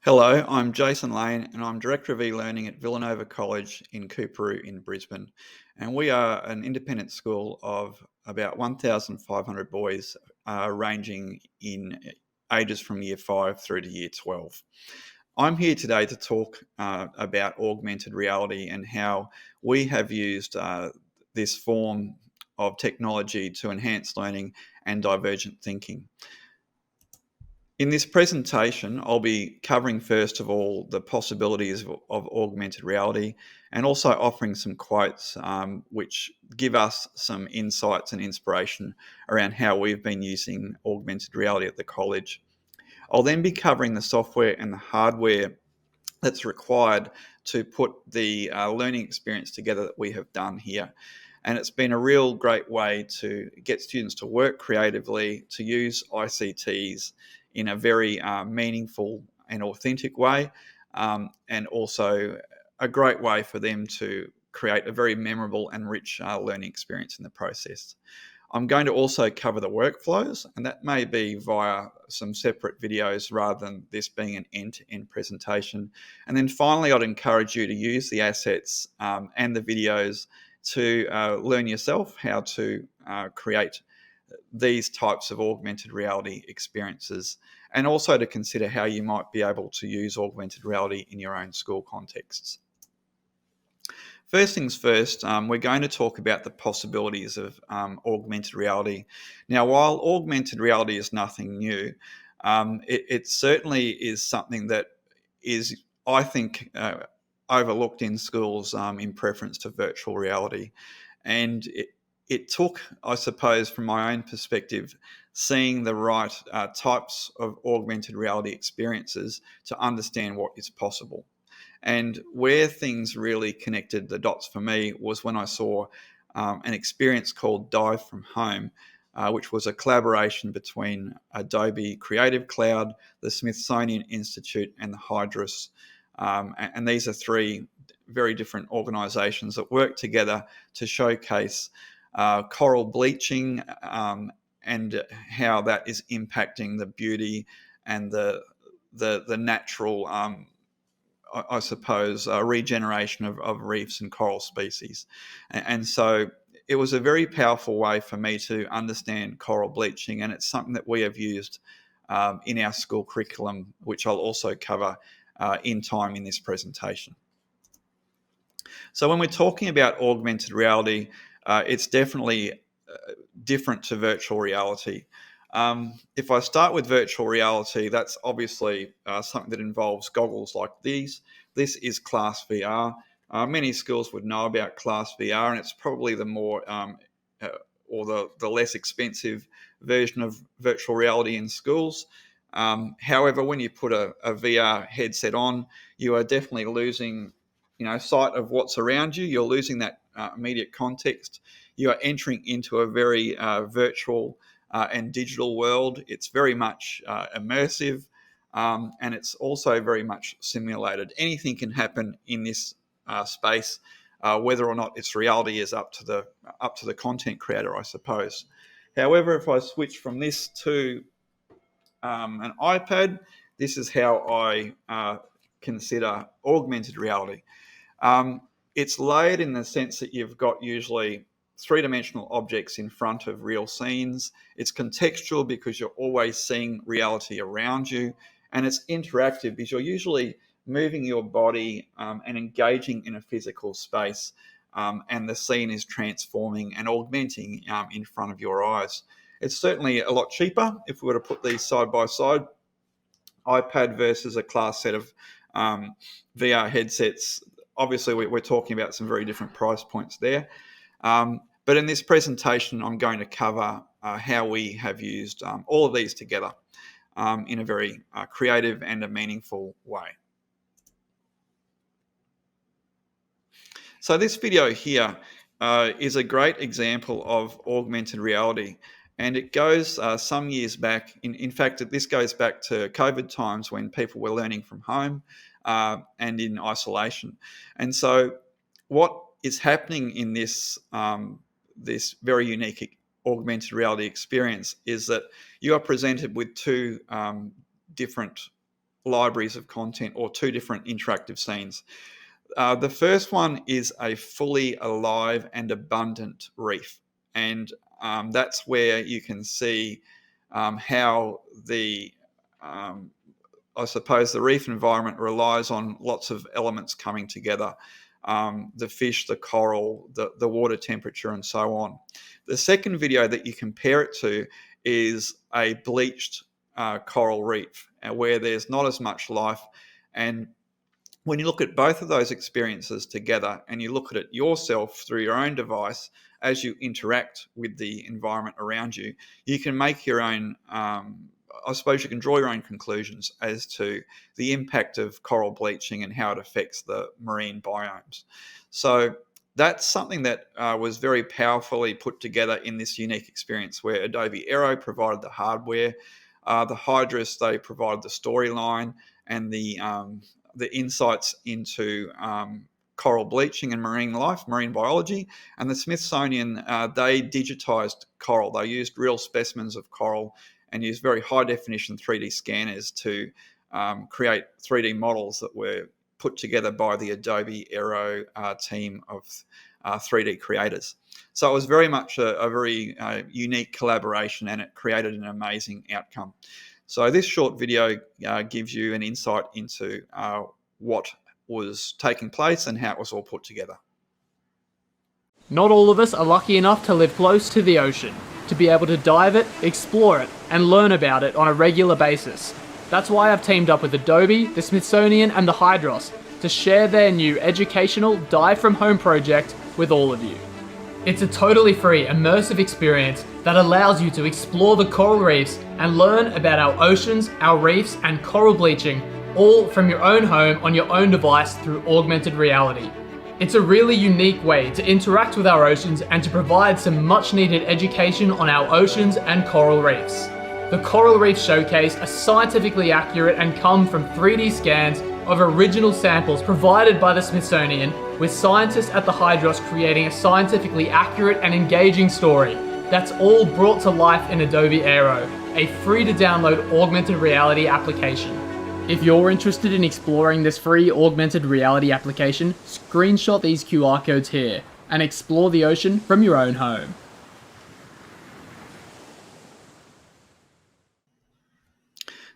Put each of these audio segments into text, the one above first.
Hello, I'm Jason Lane and I'm Director of e-learning at Villanova College in Coorparoo in Brisbane. And we are an independent school of about 1,500 boys ranging in ages from year 5 through to year 12. I'm here today to talk about augmented reality and how we have used this form of technology to enhance learning and divergent thinking. In this presentation, I'll be covering first of all the possibilities of augmented reality and also offering some quotes which give us some insights and inspiration around how we've been using augmented reality at the college. I'll then be covering the software and the hardware that's required to put the learning experience together that we have done here. And it's been a real great way to get students to work creatively, to use ICTs in a very meaningful and authentic way, and also a great way for them to create a very memorable and rich learning experience in the process. I'm going to also cover the workflows, and that may be via some separate videos rather than this being an end-to-end presentation. And then finally, I'd encourage you to use the assets and the videos to learn yourself how to create these types of augmented reality experiences, and also to consider how you might be able to use augmented reality in your own school contexts. First things first, we're going to talk about the possibilities of augmented reality. Now, while augmented reality is nothing new, it certainly is something that is, I think, overlooked in schools in preference to virtual reality. And it took, I suppose, from my own perspective, seeing the right types of augmented reality experiences to understand what is possible. And where things really connected the dots for me was when I saw an experience called Dive from Home, which was a collaboration between Adobe Creative Cloud, the Smithsonian Institute, and the Hydrous. And these are three very different organisations that work together to showcase coral bleaching and how that is impacting the beauty and the natural I suppose, regeneration of reefs and coral species. And so it was a very powerful way for me to understand coral bleaching, and it's something that we have used in our school curriculum, which I'll also cover in time in this presentation. So when we're talking about augmented reality, it's definitely different to virtual reality. If I start with virtual reality, that's obviously something that involves goggles like these. This is ClassVR. Many schools would know about ClassVR, and it's probably the more or the less expensive version of virtual reality in schools. However, when you put a VR headset on, you are definitely losing, sight of what's around you. You're losing that immediate context. You are entering into a very virtual and digital world. It's very much immersive, and it's also very much simulated. Anything can happen in this space. Whether or not it's reality is up to the content creator, I suppose. However, if I switch from this to an iPad, this is how I consider augmented reality. It's layered in the sense that you've got usually three-dimensional objects in front of real scenes. It's contextual because you're always seeing reality around you, and it's interactive because you're usually moving your body and engaging in a physical space, and the scene is transforming and augmenting in front of your eyes. It's certainly a lot cheaper if we were to put these side by side. iPad versus a class set of VR headsets. Obviously, we're talking about some very different price points there. But in this presentation, I'm going to cover how we have used all of these together in a very creative and a meaningful way. So this video here is a great example of augmented reality. And it goes some years back. In fact, this goes back to COVID times when people were learning from home and in isolation. And so what is happening in this, this very unique augmented reality experience is that you are presented with two different libraries of content or two different interactive scenes. The first one is a fully alive and abundant reef, and that's where you can see how I suppose the reef environment relies on lots of elements coming together. The fish, the coral, the water temperature, and so on. The second video that you compare it to is a bleached coral reef, where there's not as much life. And when you look at both of those experiences together and you look at it yourself through your own device as you interact with the environment around you, you can make your own, I suppose you can draw your own conclusions as to the impact of coral bleaching and how it affects the marine biomes. So that's something that was very powerfully put together in this unique experience where Adobe Aero provided the hardware, the Hydrous, they provided the storyline and the insights into coral bleaching and marine life, marine biology. And the Smithsonian, they digitized coral. They used real specimens of coral and used very high definition 3D scanners to create 3D models that were put together by the Adobe Aero team of 3D creators. So it was very much a very unique collaboration, and it created an amazing outcome. So this short video gives you an insight into what was taking place and how it was all put together. Not all of us are lucky enough to live close to the ocean, to be able to dive it, explore it, and learn about it on a regular basis. That's why I've teamed up with Adobe, the Smithsonian, and the Hydrous to share their new educational Dive From Home project with all of you. It's a totally free, immersive experience that allows you to explore the coral reefs and learn about our oceans, our reefs, and coral bleaching, all from your own home on your own device through augmented reality. It's a really unique way to interact with our oceans and to provide some much needed education on our oceans and coral reefs. The Coral Reef Showcase are scientifically accurate and come from 3D scans of original samples provided by the Smithsonian, with scientists at the Hydrous creating a scientifically accurate and engaging story. That's all brought to life in Adobe Aero, a free to download augmented reality application. If you're interested in exploring this free augmented reality application, screenshot these QR codes here and explore the ocean from your own home.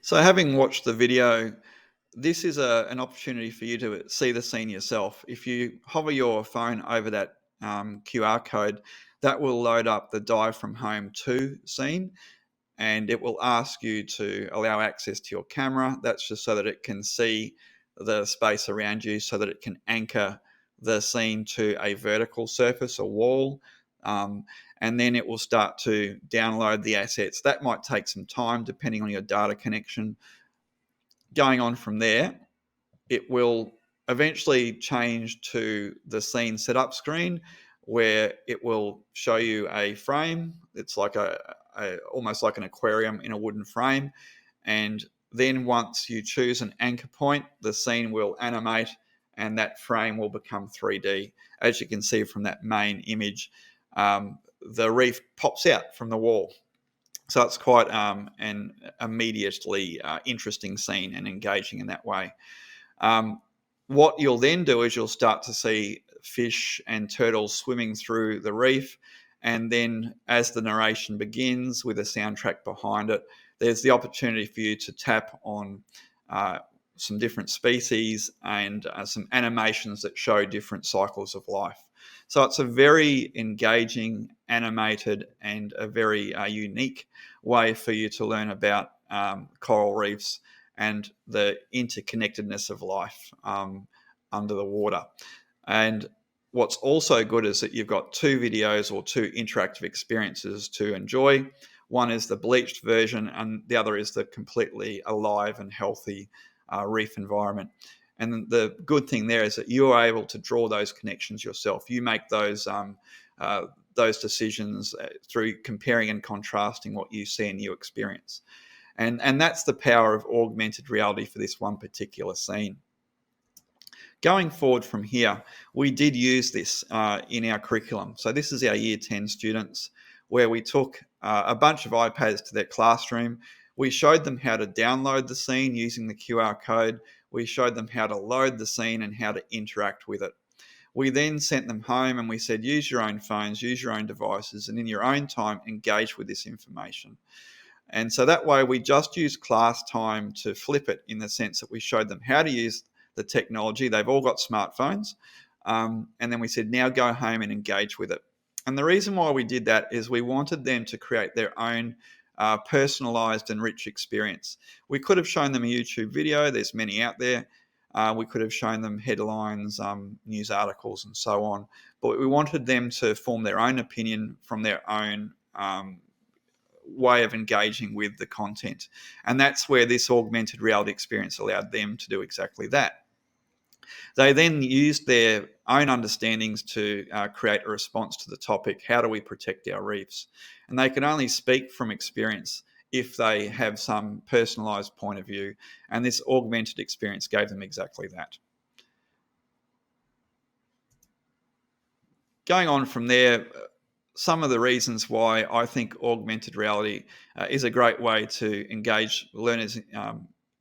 So having watched the video, this is an opportunity for you to see the scene yourself. If you hover your phone over that QR code, that will load up the Dive From Home 2 scene, and it will ask you to allow access to your camera. That's just so that it can see the space around you, so that it can anchor the scene to a vertical surface, a wall, and then it will start to download the assets. That might take some time depending on your data connection. Going on from there, it will eventually change to the scene setup screen, where it will show you a frame. It's like almost like an aquarium in a wooden frame. And then once you choose an anchor point, the scene will animate and that frame will become 3D. As you can see from that main image, the reef pops out from the wall. So it's quite an immediately interesting scene and engaging in that way. What you'll then do is you'll start to see fish and turtles swimming through the reef. And then as the narration begins with a soundtrack behind it, there's the opportunity for you to tap on some different species and some animations that show different cycles of life. So it's a very engaging, animated, and a very unique way for you to learn about coral reefs and the interconnectedness of life under the water. And what's also good is that you've got two videos or two interactive experiences to enjoy. One is the bleached version, and the other is the completely alive and healthy reef environment. And the good thing there is that you are able to draw those connections yourself. You make those decisions through comparing and contrasting what you see and you experience. And that's the power of augmented reality for this one particular scene. Going forward from here, we did use this in our curriculum. So this is our Year 10 students, where we took a bunch of iPads to their classroom. We showed them how to download the scene using the QR code. We showed them how to load the scene and how to interact with it. We then sent them home and we said, use your own phones, use your own devices, and in your own time, engage with this information. And so that way we just used class time to flip it, in the sense that we showed them how to use the technology. They've all got smartphones. And then we said, now go home and engage with it. And the reason why we did that is we wanted them to create their own personalized and rich experience. We could have shown them a YouTube video. There's many out there. We could have shown them headlines, news articles, and so on. But we wanted them to form their own opinion from their own way of engaging with the content. And that's where this augmented reality experience allowed them to do exactly that. They then used their own understandings to create a response to the topic, how do we protect our reefs? And they can only speak from experience if they have some personalised point of view. And this augmented experience gave them exactly that. Going on from there, some of the reasons why I think augmented reality is a great way to engage learners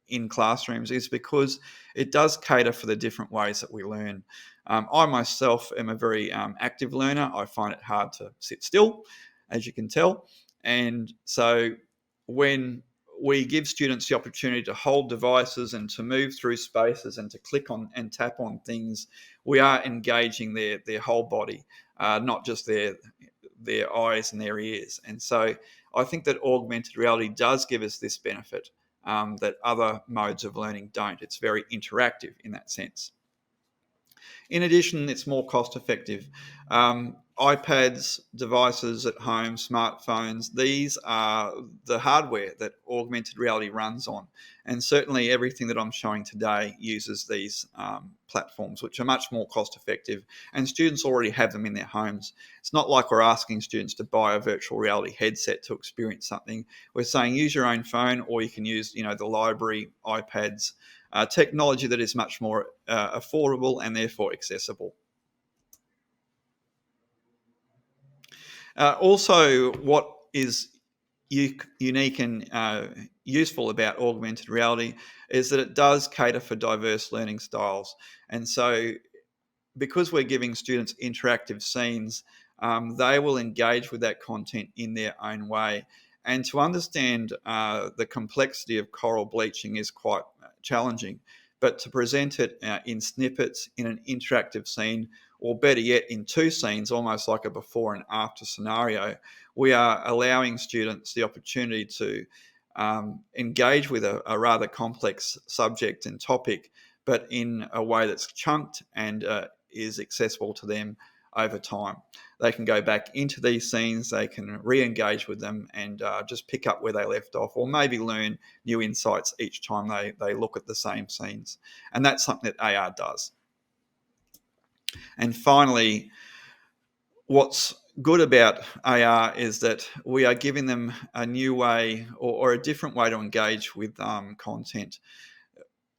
in classrooms is because it does cater for the different ways that we learn. I myself am a very active learner. I find it hard to sit still, as you can tell. And so when we give students the opportunity to hold devices and to move through spaces and to click on and tap on things, we are engaging their whole body, not just their eyes and their ears. And so I think that augmented reality does give us this benefit that other modes of learning don't. It's very interactive in that sense. In addition, it's more cost effective. iPads, devices at home, smartphones, these are the hardware that augmented reality runs on. And certainly everything that I'm showing today uses these platforms, which are much more cost effective. And students already have them in their homes. It's not like we're asking students to buy a virtual reality headset to experience something. We're saying use your own phone, or you can use, the library, iPads, technology that is much more affordable and therefore accessible. Also, what is unique and useful about augmented reality is that it does cater for diverse learning styles. And so because we're giving students interactive scenes, they will engage with that content in their own way. And to understand the complexity of coral bleaching is quite challenging. But to present it in snippets, in an interactive scene, or better yet, in two scenes, almost like a before and after scenario, we are allowing students the opportunity to engage with a rather complex subject and topic, but in a way that's chunked and is accessible to them over time. They can go back into these scenes, they can re-engage with them and just pick up where they left off, or maybe learn new insights each time they look at the same scenes. And that's something that AR does. And finally, what's good about AR is that we are giving them a new way or a different way to engage with content.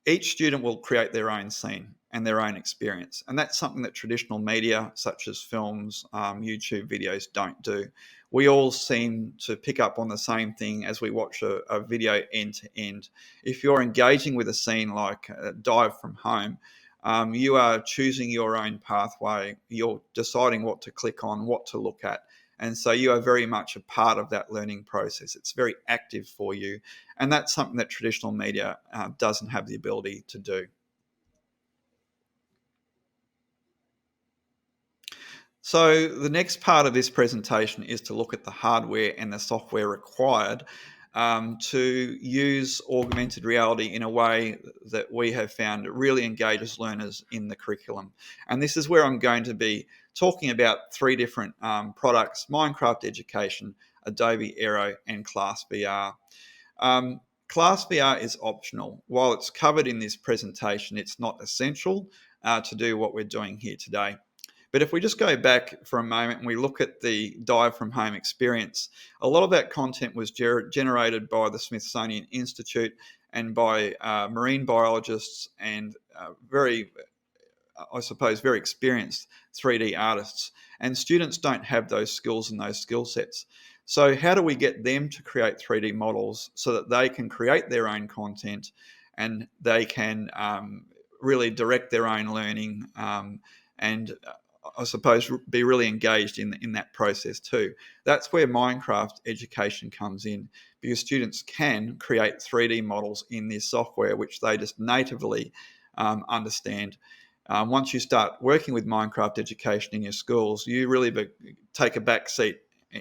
Each student will create their own scene and their own experience. And that's something that traditional media, such as films, YouTube videos, don't do. We all seem to pick up on the same thing as we watch a video end to end. If you're engaging with a scene like Dive from Home, you are choosing your own pathway. You're deciding what to click on, what to look at. And so you are very much a part of that learning process. It's very active for you. And that's something that traditional media doesn't have the ability to do. So the next part of this presentation is to look at the hardware and the software required to use augmented reality in a way that we have found really engages learners in the curriculum. And this is where I'm going to be talking about three different products: Minecraft Education, Adobe Aero, and ClassVR. ClassVR is optional. While it's covered in this presentation, it's not essential to do what we're doing here today. But if we just go back for a moment and we look at the Dive from Home experience, a lot of that content was generated by the Smithsonian Institute and by marine biologists and very experienced 3D artists. And students don't have those skills and those skill sets. So how do we get them to create 3D models so that they can create their own content and they can really direct their own learning and I suppose be really engaged in that process too. That's where Minecraft education comes in, because students can create 3D models in this software which they just natively understand. Once you start working with Minecraft education in your schools, you really take a back seat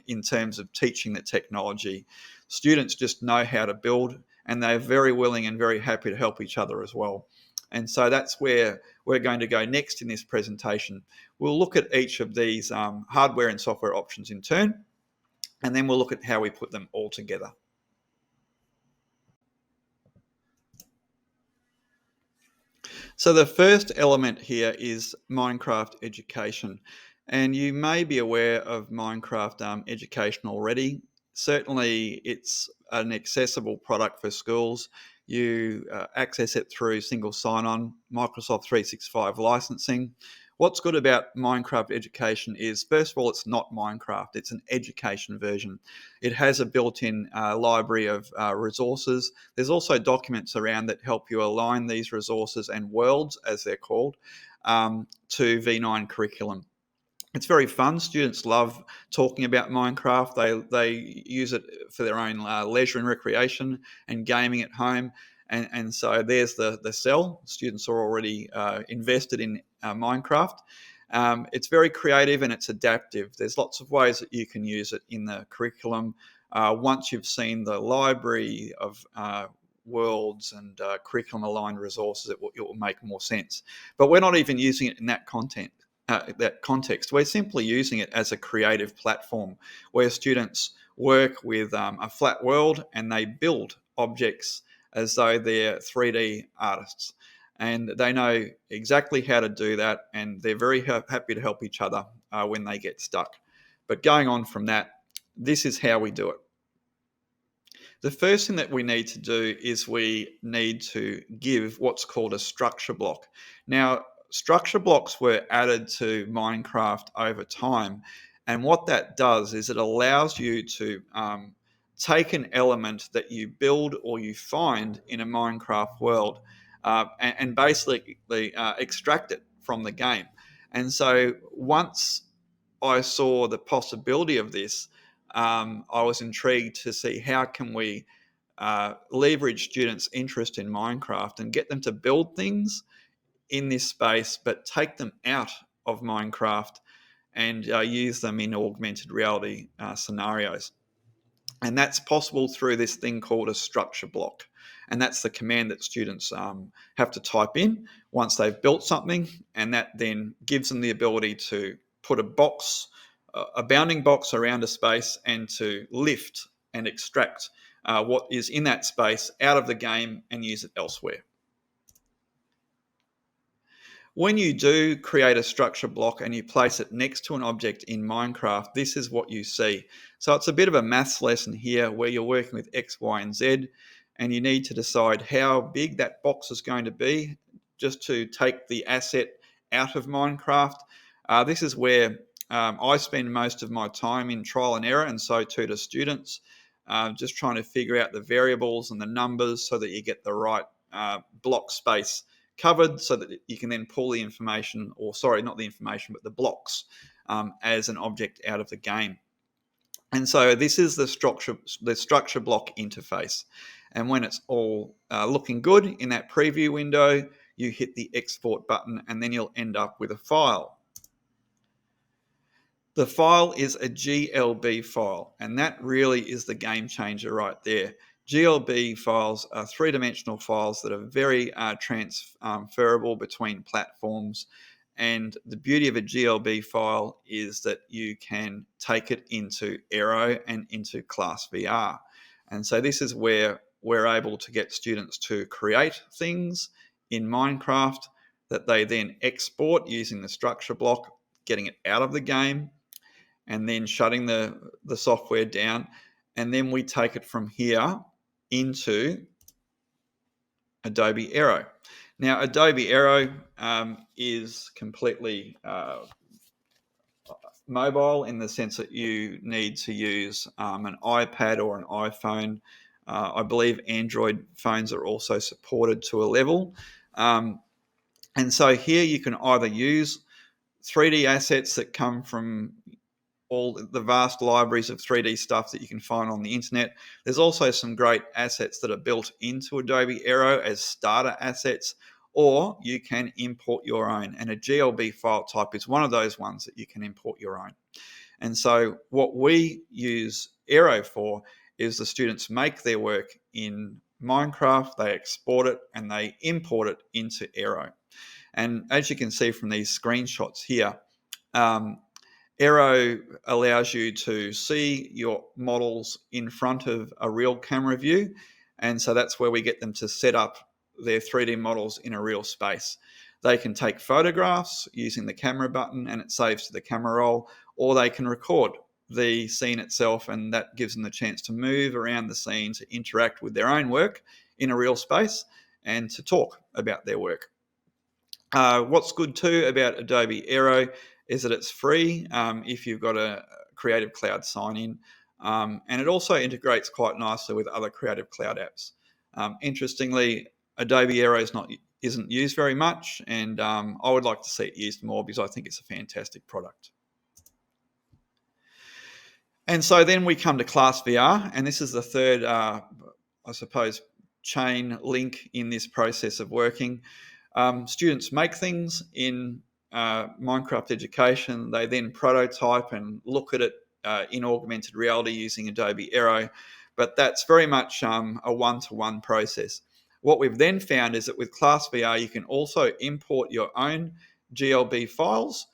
in terms of teaching the technology. Students just know how to build, and they're very willing and very happy to help each other as well. And so that's where we're going to go next in this presentation. We'll look at each of these hardware and software options in turn, and then we'll look at how we put them all together. So the first element here is Minecraft education. And you may be aware of Minecraft education already. Certainly it's an accessible product for schools. You access it through single sign-on, Microsoft 365 licensing. What's good about Minecraft education is, first of all, it's not Minecraft. It's an education version. It has a built-in library of resources. There's also documents around that help you align these resources and worlds, as they're called, to V9 curriculum. It's very fun. Students love talking about Minecraft. They use it for their own leisure and recreation and gaming at home. And so there's the sell. Students are already invested in Minecraft. It's very creative and it's adaptive. There's lots of ways that you can use it in the curriculum. Once you've seen the library of worlds and curriculum aligned resources, it will make more sense. But we're not even using it in that context. We're simply using it as a creative platform where students work with a flat world and they build objects as though they're 3D artists. And they know exactly how to do that, and they're very happy to help each other when they get stuck. But going on from that, this is how we do it. The first thing that we need to do is we need to give what's called a structure block. Now, structure blocks were added to Minecraft over time, and what that does is it allows you to take an element that you build or you find in a Minecraft world and basically extract it from the game. And so once I saw the possibility of this, I was intrigued to see how can we leverage students' interest in Minecraft and get them to build things in this space, but take them out of Minecraft and use them in augmented reality scenarios. And that's possible through this thing called a structure block. And that's the command that students have to type in once they've built something. And that then gives them the ability to put a bounding box around a space and to lift and extract what is in that space out of the game and use it elsewhere. When you do create a structure block and you place it next to an object in Minecraft, this is what you see. So it's a bit of a maths lesson here where you're working with X, Y, and Z, and you need to decide how big that box is going to be just to take the asset out of Minecraft. This is where I spend most of my time in trial and error, and so too do students, just trying to figure out the variables and the numbers so that you get the right block space covered so that you can then pull the information, or sorry, not the information, but the blocks as an object out of the game. And so this is the structure block interface. And when it's all looking good in that preview window, you hit the export button and then you'll end up with a file. The file is a GLB file, and that really is the game changer right there. GLB files are three-dimensional files that are very transferable between platforms, and the beauty of a GLB file is that you can take it into Aero and into ClassVR. And so this is where we're able to get students to create things in Minecraft that they then export using the structure block, getting it out of the game, and then shutting the software down. And then we take it from here into Adobe Aero. Now, Adobe Aero is completely mobile in the sense that you need to use an iPad or an iPhone. I believe Android phones are also supported to a level. And so here you can either use 3D assets that come from all the vast libraries of 3D stuff that you can find on the internet. There's also some great assets that are built into Adobe Aero as starter assets, or you can import your own. And a GLB file type is one of those ones that you can import your own. And so what we use Aero for is the students make their work in Minecraft, they export it, and they import it into Aero. And as you can see from these screenshots here, Aero allows you to see your models in front of a real camera view. And so that's where we get them to set up their 3D models in a real space. They can take photographs using the camera button and it saves to the camera roll, or they can record the scene itself, and that gives them the chance to move around the scene, to interact with their own work in a real space, and to talk about their work. What's good too about Adobe Aero is that it's free if you've got a Creative Cloud sign-in, and it also integrates quite nicely with other Creative Cloud apps. Interestingly, Adobe Aero isn't used very much, and I would like to see it used more because I think it's a fantastic product. And so then we come to ClassVR, and this is the third, I suppose, chain link in this process of working. Students make things in Minecraft Education. They then prototype and look at it in augmented reality using Adobe Aero, but that's very much a one-to-one process. What we've then found is that with ClassVR, you can also import your own GLB files,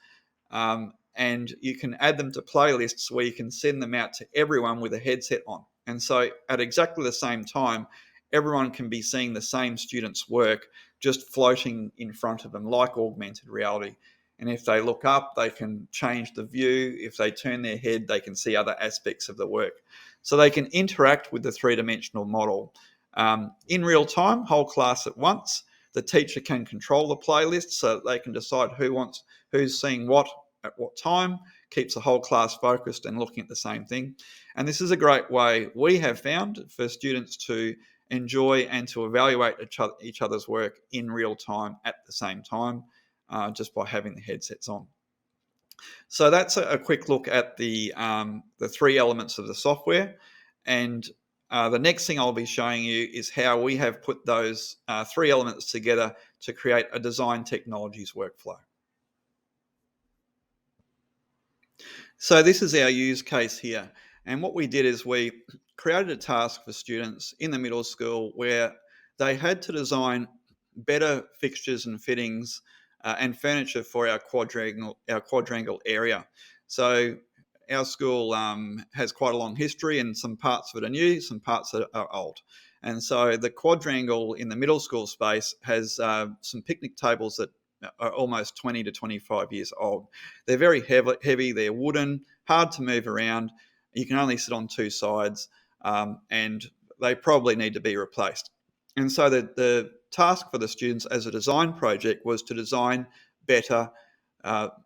and you can add them to playlists where you can send them out to everyone with a headset on. And so at exactly the same time, everyone can be seeing the same student's work just floating in front of them like augmented reality. And if they look up, they can change the view. If they turn their head, they can see other aspects of the work. So they can interact with the three-dimensional model in real time, whole class at once. The teacher can control the playlist so that they can decide who's seeing what at what time, keeps the whole class focused and looking at the same thing. And this is a great way we have found for students to enjoy and to evaluate each other's work in real time at the same time, just by having the headsets on. So that's a quick look at the three elements of the software. And the next thing I'll be showing you is how we have put those three elements together to create a design technologies workflow. So this is our use case here. And what we did is we created a task for students in the middle school where they had to design better fixtures and fittings and furniture for our quadrangle area. So our school has quite a long history, and some parts of it are new, some parts are old. And so the quadrangle in the middle school space has some picnic tables that are almost 20 to 25 years old. They're very heavy, they're wooden, hard to move around. You can only sit on two sides, and they probably need to be replaced. And so the task for the students as a design project was to design better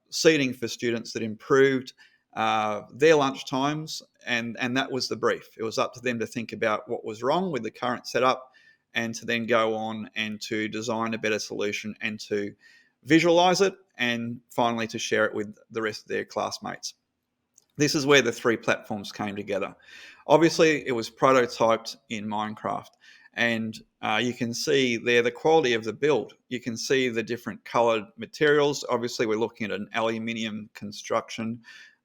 seating for students that improved their lunch times, and that was the brief. It was up to them to think about what was wrong with the current setup and to then go on and to design a better solution and to visualize it, and finally to share it with the rest of their classmates. This is where the three platforms came together. Obviously, it was prototyped in Minecraft, and you can see there the quality of the build. You can see the different colored materials. Obviously, we're looking at an aluminium construction,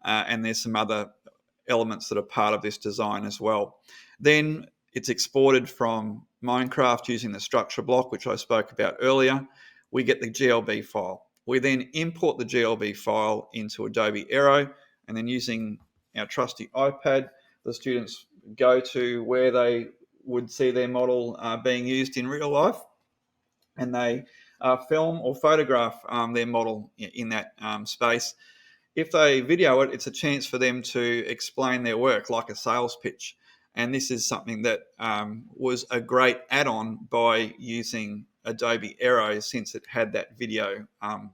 and there's some other elements that are part of this design as well. Then it's exported from Minecraft using the structure block, which I spoke about earlier. We get the GLB file. We then import the GLB file into Adobe Aero, and then using our trusty iPad, the students go to where they would see their model being used in real life, and they film or photograph their model in that space. If they video it, it's a chance for them to explain their work like a sales pitch. And this is something that was a great add-on by using Adobe Aero, since it had that video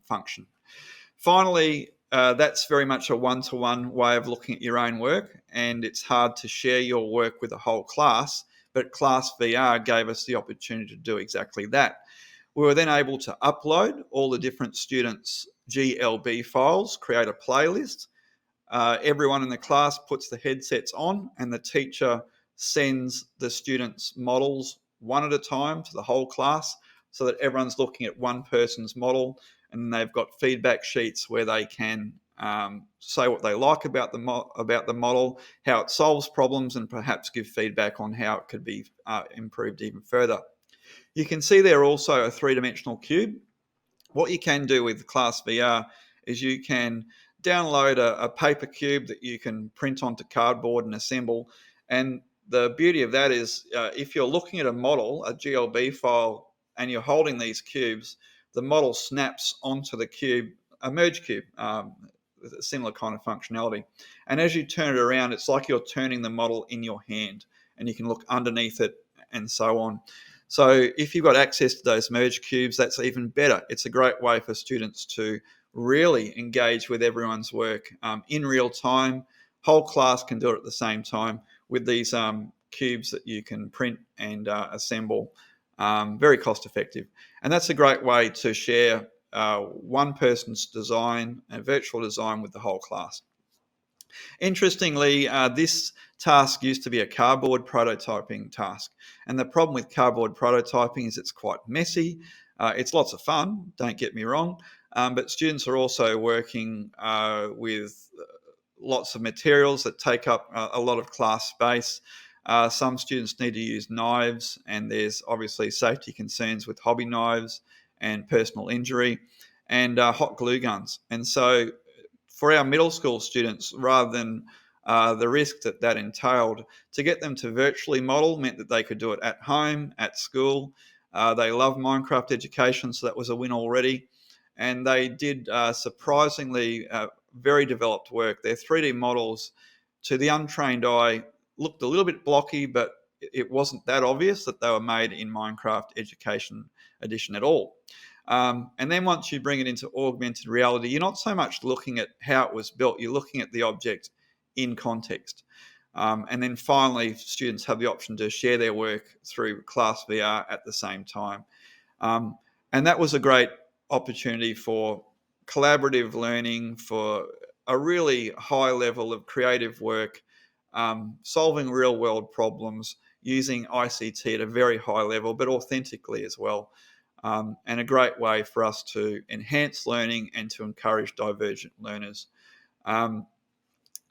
function. Finally, that's very much a one-to-one way of looking at your own work, and it's hard to share your work with a whole class, but ClassVR gave us the opportunity to do exactly that. We were then able to upload all the different students' GLB files, create a playlist. Everyone in the class puts the headsets on, and the teacher sends the students' models one at a time to the whole class, so that everyone's looking at one person's model, and they've got feedback sheets where they can say what they like about the model, how it solves problems, and perhaps give feedback on how it could be improved even further. You can see there also a three-dimensional cube. What you can do with ClassVR is you can download a paper cube that you can print onto cardboard and assemble. And the beauty of that is if you're looking at a model, a GLB file, and you're holding these cubes, the model snaps onto the cube, a merge cube, with a similar kind of functionality. And as you turn it around, it's like you're turning the model in your hand, and you can look underneath it and so on. So if you've got access to those merge cubes, that's even better. It's a great way for students to really engage with everyone's work in real time. Whole class can do it at the same time with these cubes that you can print and assemble. Very cost effective. And that's a great way to share one person's design, a virtual design, with the whole class. Interestingly, this task used to be a cardboard prototyping task. And the problem with cardboard prototyping is it's quite messy. It's lots of fun, don't get me wrong, but students are also working with lots of materials that take up a lot of class space. Some students need to use knives, and there's obviously safety concerns with hobby knives and personal injury, and hot glue guns. And so for our middle school students, rather than the risk that entailed, to get them to virtually model meant that they could do it at home, at school. They love Minecraft education, so that was a win already. And they did surprisingly very developed work. Their 3D models, to the untrained eye, looked a little bit blocky, but it wasn't that obvious that they were made in Minecraft Education Edition at all. And then once you bring it into augmented reality, you're not so much looking at how it was built, you're looking at the object in context. And then finally, students have the option to share their work through ClassVR at the same time. And that was a great opportunity for collaborative learning, for a really high level of creative work, solving real world problems, using ICT at a very high level, but authentically as well. And a great way for us to enhance learning and to encourage divergent learners.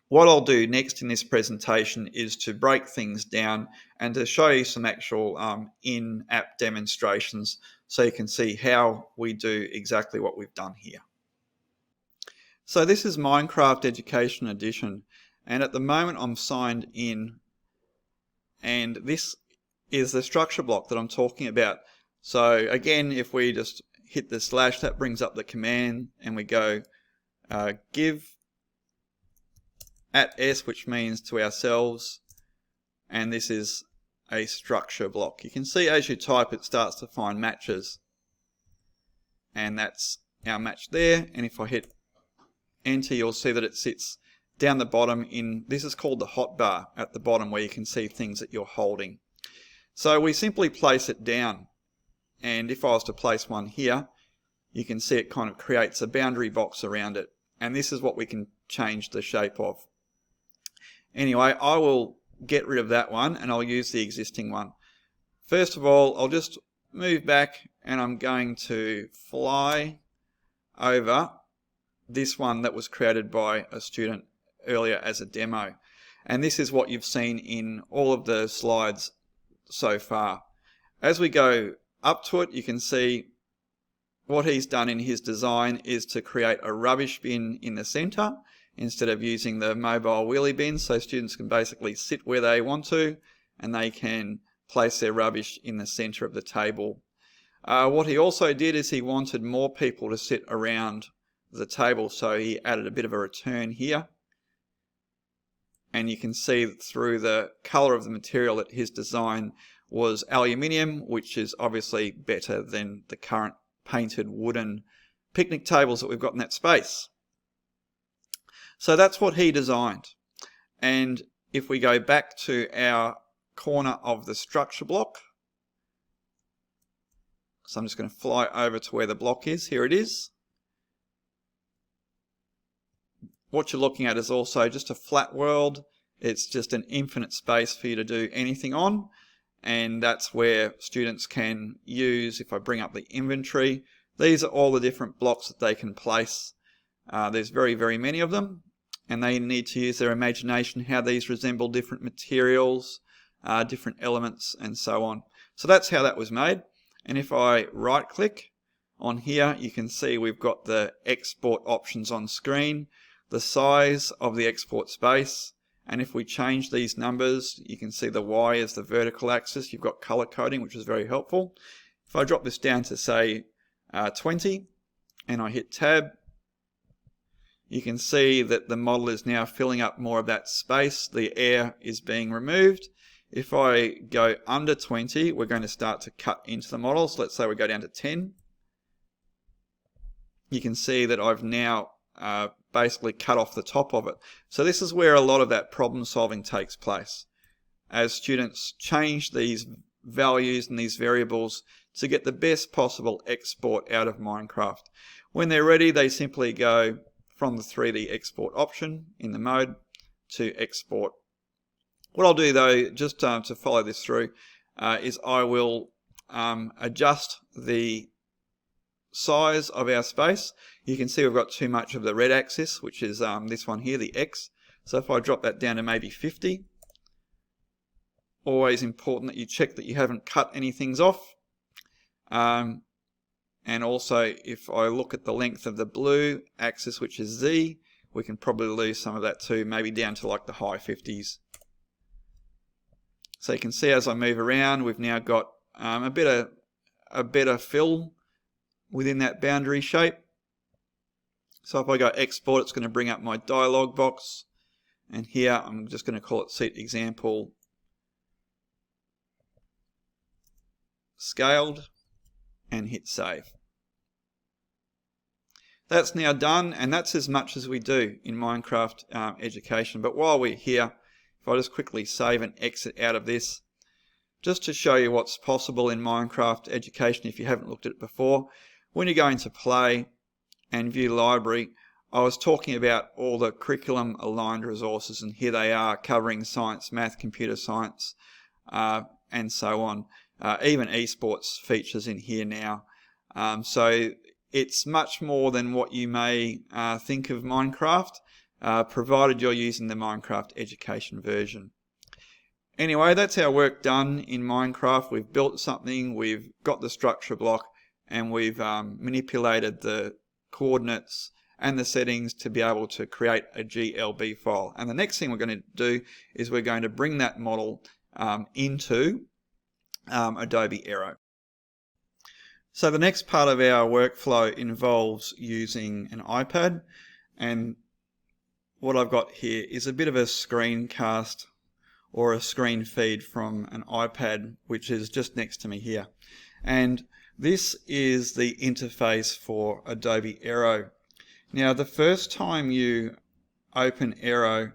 What I'll do next in this presentation is to break things down and to show you some actual in-app demonstrations so you can see how we do exactly what we've done here. So this is Minecraft Education Edition, and at the moment I'm signed in, and this is the structure block that I'm talking about. So again, if we just hit the slash, that brings up the command, and we go give @s, which means to ourselves, and this is a structure block. You can see as you type, it starts to find matches, and that's our match there. And if I hit enter, you'll see that it sits down the bottom in, this is called the hotbar at the bottom, where you can see things that you're holding. So we simply place it down, and if I was to place one here, you can see it kind of creates a boundary box around it, and this is what we can change the shape of. Anyway, I will get rid of that one and I'll use the existing one. First of all, I'll just move back, and I'm going to fly over this one that was created by a student earlier as a demo. And this is what you've seen in all of the slides so far. As we go up to it, you can see what he's done in his design is to create a rubbish bin in the center instead of using the mobile wheelie bin, so students can basically sit where they want to and they can place their rubbish in the center of the table. What he also did is he wanted more people to sit around the table, so he added a bit of a return here. And you can see through the color of the material that his design was aluminium, which is obviously better than the current painted wooden picnic tables that we've got in that space. So that's what he designed. And if we go back to our corner of the structure block, so I'm just going to fly over to where the block is. Here it is. What you're looking at is also just a flat world. It's just an infinite space for you to do anything on. And that's where students can use, if I bring up the inventory, these are all the different blocks that they can place. There's very, very many of them. And they need to use their imagination how these resemble different materials, different elements, and so on. So that's how that was made. And if I right click on here, you can see we've got the export options on screen, the size of the export space, and if we change these numbers, you can see the Y is the vertical axis. You've got color coding, which is very helpful. If I drop this down to say 20 and I hit tab, you can see that the model is now filling up more of that space. The air is being removed. If I go under 20, we're going to start to cut into the model. So let's say we go down to 10. You can see that I've now basically cut off the top of it. So this is where a lot of that problem solving takes place. As students change these values and these variables to get the best possible export out of Minecraft. When they're ready, they simply go from the 3D export option in the mode to export. What I'll do though, just to follow this through, is I will adjust the size of our space. You can see we've got too much of the red axis, which is this one here, the X. So if I drop that down to maybe 50, always important that you check that you haven't cut any things off. And also, if I look at the length of the blue axis, which is Z, we can probably lose some of that too, maybe down to like the high 50s. So you can see as I move around, we've now got a better fill within that boundary shape. So if I go export, it's going to bring up my dialog box. And here, I'm just going to call it seat example scaled and hit save. That's now done, and that's as much as we do in Minecraft education. But while we're here, if I just quickly save and exit out of this, just to show you what's possible in Minecraft education if you haven't looked at it before, when you go into play and view library, I was talking about all the curriculum aligned resources, and here they are covering science, math, computer science, and so on. Even esports features in here now. So it's much more than what you may think of Minecraft, provided you're using the Minecraft education version. Anyway, that's our work done in Minecraft. We've built something, we've got the structure block, and we've manipulated the coordinates and the settings to be able to create a GLB file. And the next thing we're going to do is we're going to bring that model into Adobe Aero. So the next part of our workflow involves using an iPad, and what I've got here is a bit of a screencast or a screen feed from an iPad, which is just next to me here. And this is the interface for Adobe Aero. Now, the first time you open Aero,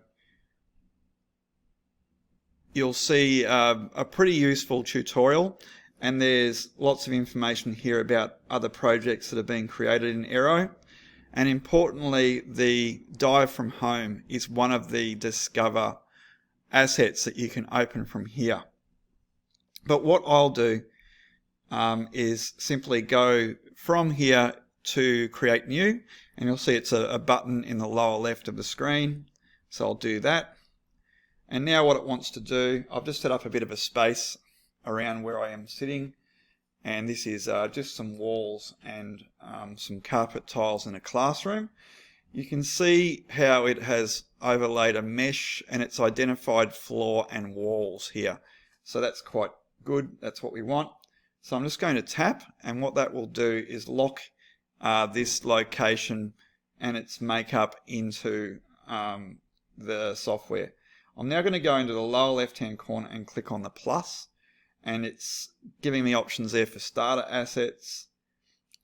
you'll see a pretty useful tutorial, and there's lots of information here about other projects that are being created in Aero. And importantly, the Dive from Home is one of the Discover assets that you can open from here. But what I'll do is simply go from here to create new, and you'll see it's a button in the lower left of the screen. So I'll do that. And now what it wants to do, I've just set up a bit of a space around where I am sitting, and this is just some walls and some carpet tiles in a classroom. You can see how it has overlaid a mesh, and it's identified floor and walls here. So that's quite good, that's what we want. So I'm just going to tap, and what that will do is lock this location and its makeup into the software. I'm now going to go into the lower left hand corner and click on the plus, and it's giving me options there for starter assets.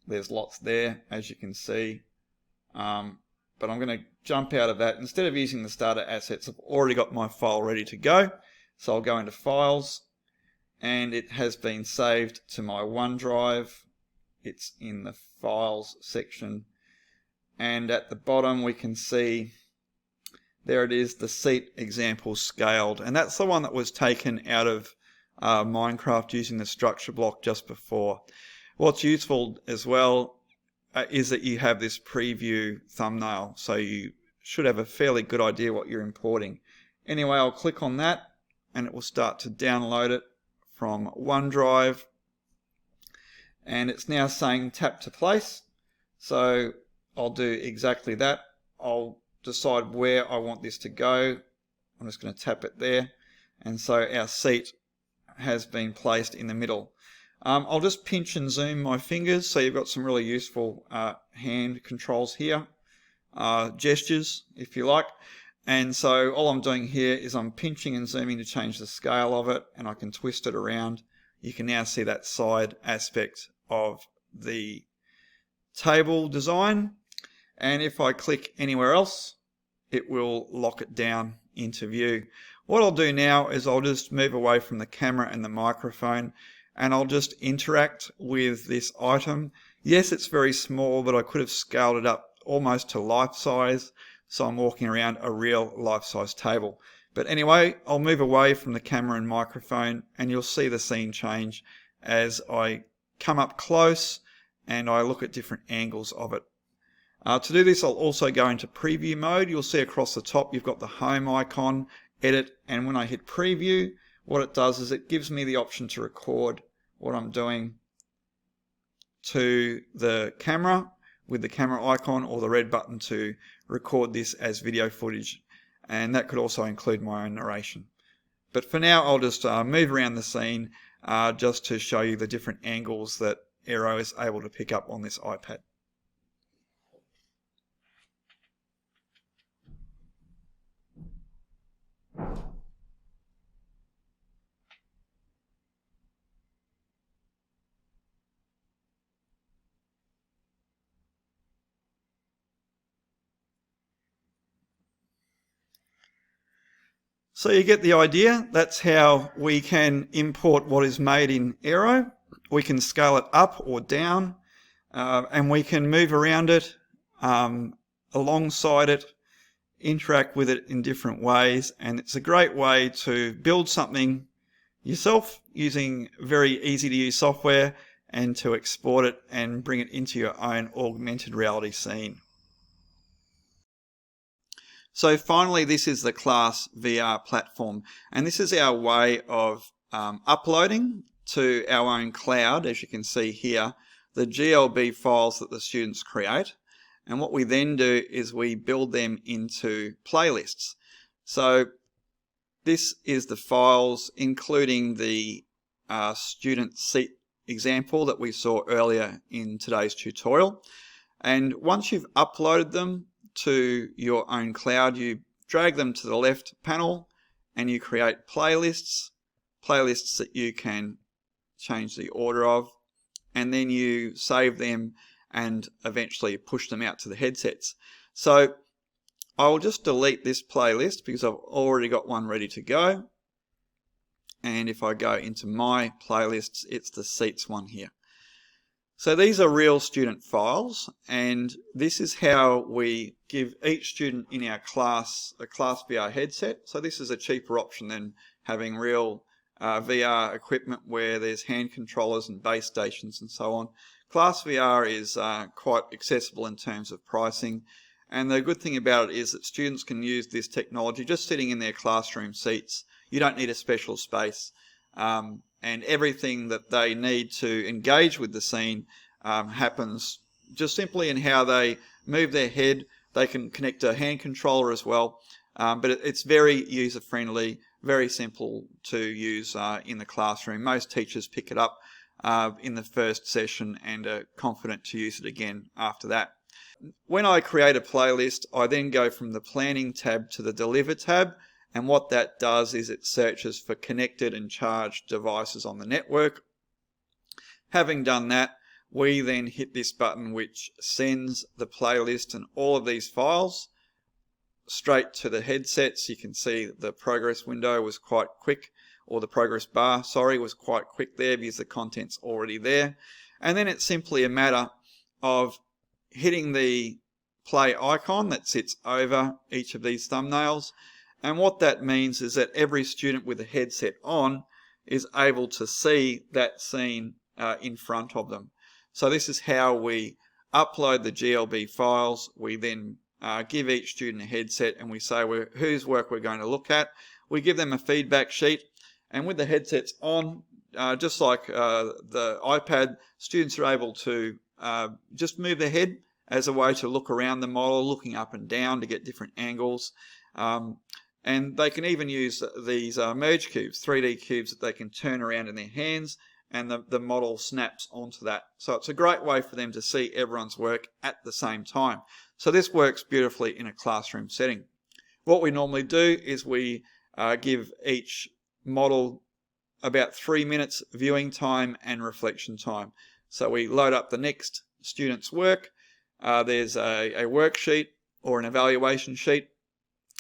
There's lots there, as you can see. but I'm going to jump out of that. Instead of using the starter assets, I've already got my file ready to go. So I'll go into Files, and it has been saved to my OneDrive. It's in the Files section, and at the bottom we can see there it is, the seat example scaled, and that's the one that was taken out of Minecraft using the structure block just before. What's useful as well is that you have this preview thumbnail, so you should have a fairly good idea what you're importing. Anyway, I'll click on that and it will start to download it from OneDrive, and it's now saying tap to place, so I'll do exactly that. I'll decide where I want this to go. I'm just going to tap it there, and so our seat has been placed in the middle. I'll just pinch and zoom my fingers, so you've got some really useful hand controls here, gestures if you like. And so all I'm doing here is I'm pinching and zooming to change the scale of it, and I can twist it around. You can now see that side aspect of the table design, and if I click anywhere else, it will lock it down into view. What I'll do now is I'll just move away from the camera and the microphone, and I'll just interact with this item. Yes, it's very small, but I could have scaled it up almost to life size, so I'm walking around a real life-size table. But anyway, I'll move away from the camera and microphone, and you'll see the scene change as I come up close and I look at different angles of it. To do this, I'll also go into preview mode. You'll see across the top you've got the home icon, edit, and when I hit preview, what it does is it gives me the option to record what I'm doing to the camera with the camera icon, or the red button to record this as video footage, and that could also include my own narration. But for now, I'll just move around the scene just to show you the different angles that Aero is able to pick up on this iPad. So you get the idea. That's how we can import what is made in Aero. We can scale it up or down, and we can move around it, alongside it, interact with it in different ways, and it's a great way to build something yourself using very easy to use software, and to export it and bring it into your own augmented reality scene. So finally, this is the ClassVR platform, and this is our way of uploading to our own cloud, as you can see here, the GLB files that the students create. And what we then do is we build them into playlists. So this is the files, including the student seat example that we saw earlier in today's tutorial. And once you've uploaded them to your own cloud, you drag them to the left panel and you create playlists that you can change the order of, and then you save them and eventually push them out to the headsets. So I'll just delete this playlist because I've already got one ready to go, and if I go into my playlists, it's the seats one here. So these are real student files, and this is how we give each student in our class a ClassVR headset. So this is a cheaper option than having real VR equipment where there's hand controllers and base stations and so on. ClassVR is quite accessible in terms of pricing, and the good thing about it is that students can use this technology just sitting in their classroom seats. You don't need a special space. And everything that they need to engage with the scene happens just simply in how they move their head. They can connect a hand controller as well, but it's very user-friendly, very simple to use in the classroom. Most teachers pick it up in the first session and are confident to use it again after that. When I create a playlist, I then go from the Planning tab to the Deliver tab. And what that does is it searches for connected and charged devices on the network. Having done that, we then hit this button which sends the playlist and all of these files straight to the headsets. You can see the progress window was quite quick, or the progress bar, sorry, was quite quick there because the content's already there. And then it's simply a matter of hitting the play icon that sits over each of these thumbnails. And what that means is that every student with a headset on is able to see that scene in front of them. So this is how we upload the GLB files. We then give each student a headset and we say whose work we're going to look at. We give them a feedback sheet, and with the headsets on, just like the iPad, students are able to just move their head as a way to look around the model, looking up and down to get different angles. And they can even use these merge cubes, 3D cubes that they can turn around in their hands, and the model snaps onto that. So it's a great way for them to see everyone's work at the same time. So this works beautifully in a classroom setting. What we normally do is we give each model about 3 minutes viewing time and reflection time. So we load up the next student's work. There's a worksheet or an evaluation sheet.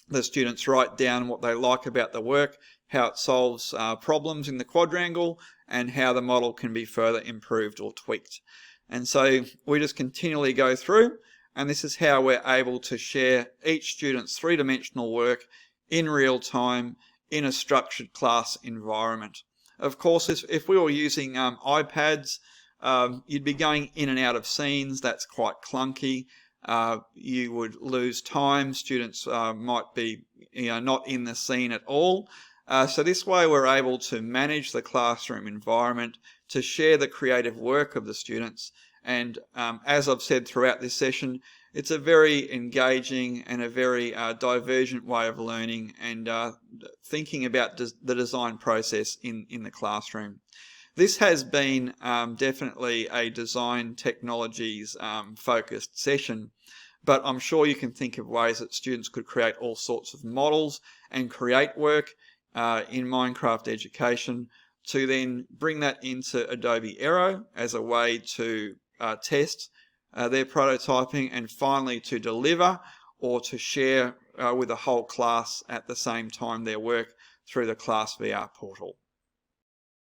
The students write down what they like about the work, how it solves problems in the quadrangle, and how the model can be further improved or tweaked. And so we just continually go through, and this is how we're able to share each student's three-dimensional work in real time in a structured class environment. Of course, if we were using iPads, you'd be going in and out of scenes. That's quite clunky. You would lose time. Students might be not in the scene at all. So this way we're able to manage the classroom environment, to share the creative work of the students. And as I've said throughout this session, it's a very engaging and a very divergent way of learning and thinking about the design process in the classroom. This has been definitely a design technologies focused session, but I'm sure you can think of ways that students could create all sorts of models and create work in Minecraft education to then bring that into Adobe Aero as a way to test their prototyping, and finally to deliver or to share with the whole class at the same time their work through the ClassVR portal.